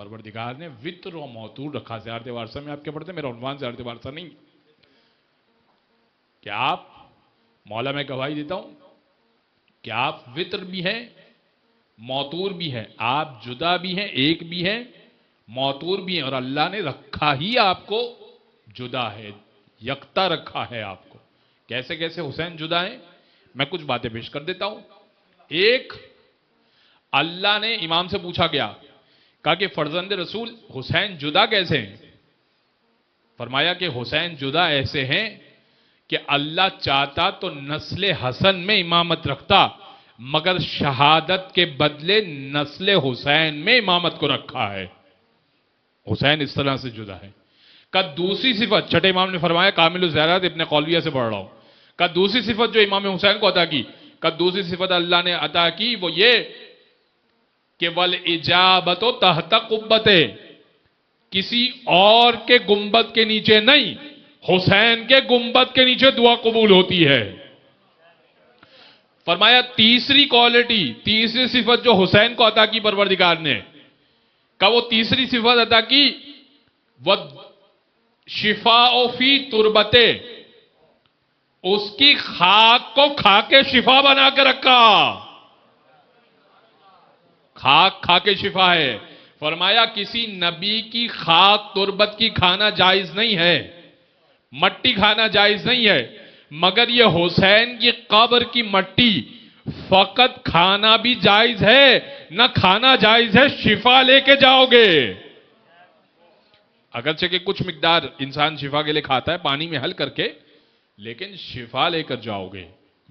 پروردگار نے وطر و موتور رکھا. زیارت وارثہ میں آپ کیا پڑھتے ہیں؟ میرا عنوان زیارت وارثہ نہیں. کیا آپ مولا میں گواہی دیتا ہوں کہ آپ وطر بھی ہیں موتور بھی ہیں. آپ جدا بھی ہیں، ایک بھی ہیں، موتور بھی ہیں. اور اللہ نے رکھا ہی آپ کو جدا ہے، یکتا رکھا ہے آپ کو. کیسے کیسے حسین جدا ہیں؟ میں کچھ باتیں پیش کر دیتا ہوں. ایک، اللہ نے امام سے پوچھا گیا، کہا کہ فرزند رسول حسین جدا کیسے ہیں؟ فرمایا کہ حسین جدا ایسے ہیں کہ اللہ چاہتا تو نسل حسن میں امامت رکھتا، مگر شہادت کے بدلے نسل حسین میں امامت کو رکھا ہے. حسین اس طرح سے جدا ہے. کا دوسری صفت، چھٹے امام نے فرمایا، کامل الزیارات ابن قولیہ سے پڑھ رہا ہوں، کا دوسری صفت جو امام حسین کو عطا کی، کا دوسری صفت اللہ نے عطا کی وہ یہ کہ وَالْإِجَابَةُ تَحْتَ قُبَّتِهِ، کسی اور کے گنبد کے نیچے نہیں، حسین کے گنبد کے نیچے دعا قبول ہوتی ہے. فرمایا تیسری کوالٹی، تیسری صفت جو حسین کو عطا کی پروردگار نے، کہ وہ تیسری صفت عطا کی وَالشِّفَاءُ فِي تُرْبَتِهِ، اس کی خاک کو کھا کے شفا بنا کے رکھا. خاک کھا کے شفا ہے. فرمایا کسی نبی کی خاک تربت کی کھانا جائز نہیں ہے، مٹی کھانا جائز نہیں ہے، مگر یہ حسین کی قبر کی مٹی فقط کھانا بھی جائز ہے، نہ کھانا جائز ہے، شفا لے کے جاؤ گے. اگرچہ کہ کچھ مقدار انسان شفا کے لیے کھاتا ہے پانی میں حل کر کے، لیکن شفا لے کر جاؤ گے.